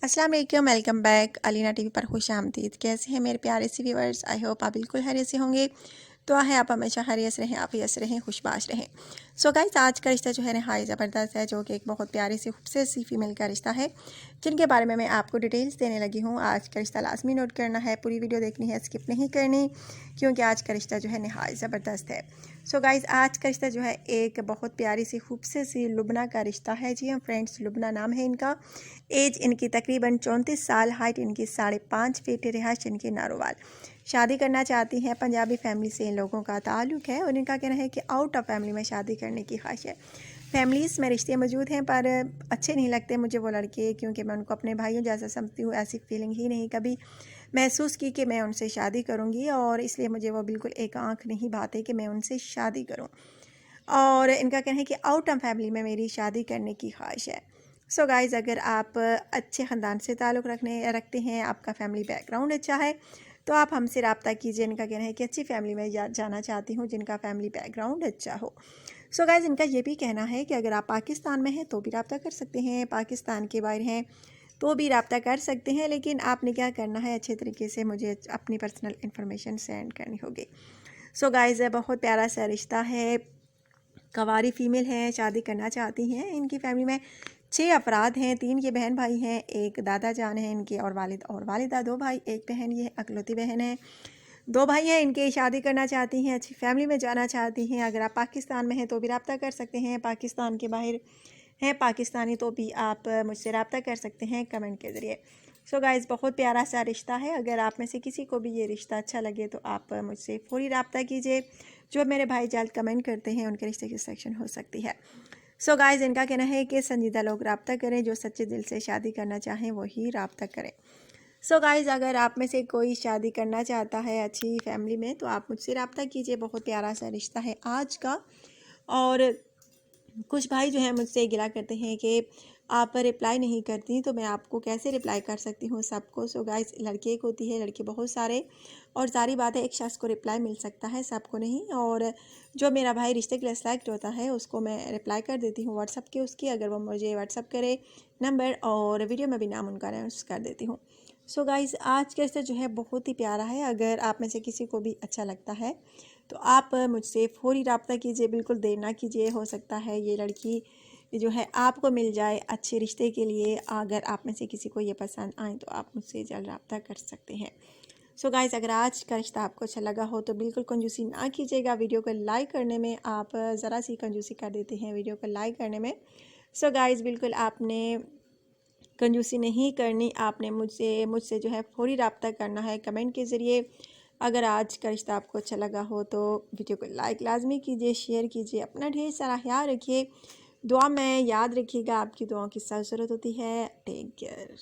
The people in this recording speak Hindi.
अस्सलाम वालेकुम, वेलकम बैक। अलीना टीवी पर खुश आमदीद। कैसे हैं मेरे प्यारे से व्यूअर्स? आई होप आप बिल्कुल खैरियत से होंगे। दुआ है आप हमेशा खैरियत रहें, आफियत रहें, खुशबाश रहें। सो गाइस, आज का रिश्ता जो है नहायत ज़बरदस्त है, जो कि एक बहुत प्यारी सी खूबसूरत सी फीमेल का रिश्ता है, जिनके बारे में मैं आपको डिटेल्स देने लगी हूँ। आज का रिश्ता लाजमी नोट करना है, पूरी वीडियो देखनी है, स्किप नहीं करनी, क्योंकि आज का रिश्ता जो है नहायत ज़बरदस्त है। सो गाइस, आज का रिश्ता जो है एक बहुत प्यारी सी खूबसूरत सी लुबना का रिश्ता है। जी हाँ फ्रेंड्स, लुबना नाम है इनका। एज इनकी तकरीबन 34 साल, हाइट इनकी 5.5 फीट, रिहाइश इनकी नारोवाल। शादी करना चाहती हैं, पंजाबी फैमिली से इन लोगों का ताल्लुक़ है और इनका कहना है कि आउट ऑफ फैमिली में शादी करने की ख्वाहिश है। फैमिलीज़ में रिश्ते मौजूद हैं पर अच्छे नहीं लगते मुझे वो लड़के, क्योंकि मैं उनको अपने भाइयों जैसा समझती हूँ। ऐसी फीलिंग ही नहीं कभी महसूस की कि मैं उनसे शादी करूँगी, और इसलिए मुझे वो बिल्कुल एक आँख नहीं भाते कि मैं उनसे शादी करूँ। और इनका कहना है कि आउट ऑफ फैमिली में मेरी शादी करने की ख्वाहिश है। सो गाइज़, अगर आप अच्छे ख़ानदान से ताल्लुक़ रखते हैं, आपका फैमिली बैकग्राउंड अच्छा है, तो आप हमसे रब्ता कीजिए। इनका कहना है कि अच्छी फैमिली में जाना चाहती हूँ, जिनका फैमिली बैकग्राउंड अच्छा हो। सो गाइज़, इनका ये भी कहना है कि अगर आप पाकिस्तान में हैं तो भी रब्ता कर सकते हैं, पाकिस्तान के बाहर हैं तो भी रब्ता कर सकते हैं, लेकिन आपने क्या करना है, अच्छे तरीके से मुझे अपनी पर्सनल इन्फॉर्मेशन सेंड करनी होगी। सो गाइज़, बहुत प्यारा सा रिश्ता है। कवारी फ़ीमेल हैं, शादी करना चाहती हैं। इनकी फैमिली में 6 अफराद हैं, 3 ये बहन भाई हैं, एक दादा जान हैं इनके, और वालिद और वालिदा, 2 भाई 1 बहन, ये अकलौती बहन है। 2 भाई हैं इनके, शादी करना चाहती हैं, अच्छी फैमिली में जाना चाहती हैं। अगर आप पाकिस्तान में हैं तो भी रब्ता कर सकते हैं, पाकिस्तान के बाहर हैं पाकिस्तानी तो भी आप मुझसे रब्ता कर सकते हैं कमेंट के ज़रिए। सो गाइज़, बहुत प्यारा सा रिश्ता है। अगर आप में से किसी को भी ये रिश्ता अच्छा लगे तो आप मुझसे फ़ौरी रब्ता कीजिए। जो मेरे भाई जल्द कमेंट करते हैं उनके रिश्ते की सिलेक्शन हो सकती है। सो गाइज़, इनका कहना है कि संजीदा लोग रब्ता करें, जो सच्चे दिल से शादी करना चाहें वही रब्ता करें। सो गाइज़, अगर आप में से कोई शादी करना चाहता है अच्छी फैमिली में तो आप मुझसे रब्ता कीजिए। बहुत प्यारा सा रिश्ता है आज का। और कुछ भाई जो हैं मुझसे गिला करते हैं कि आप रिप्लाई नहीं करती, तो मैं आपको कैसे रिप्लाई कर सकती हूँ सबको। सो गाइस, लड़की एक होती है, लड़के बहुत सारे, और सारी बात है एक शख्स को रिप्लाई मिल सकता है, सबको नहीं। और जो मेरा भाई रिश्ते के लिए सेलेक्ट होता है उसको मैं रिप्लाई कर देती हूँ व्हाट्सअप के उसकी, अगर वो मुझे व्हाट्सअप करे नंबर, और वीडियो में भी नाम उनका अनाउंस कर देती हूँ। सो गाइस, आज का रिश्ता जो है बहुत ही प्यारा है। अगर आप में से किसी को भी अच्छा लगता है तो आप मुझसे फ़ौरी रब्ता कीजिए, बिल्कुल देर ना कीजिए। हो सकता है ये लड़की जो है आपको मिल जाए अच्छे रिश्ते के लिए। अगर आप में से किसी को ये पसंद आए तो आप मुझसे जल्द रब्ता कर सकते हैं। सो गाइस, अगर आज का रिश्ता आपको अच्छा लगा हो तो बिल्कुल कंजूसी ना कीजिएगा। वीडियो को लाइक करने में आप ज़रा सी कंजूसी कर देते हैं वीडियो को लाइक करने में। सो गाइस, बिल्कुल आपने कंजूसी नहीं करनी, आपने मुझसे जो है फ़ौरी रब्ता करना है कमेंट के ज़रिए। अगर आज का रिश्ता आपको अच्छा लगा हो तो वीडियो को लाइक लाजमी कीजिए, शेयर कीजिए, अपना ढेर सारा ख्याल रखिए, दुआ में याद रखिएगा। आपकी दुआओं की सख्त ज़रूरत होती है। Take care.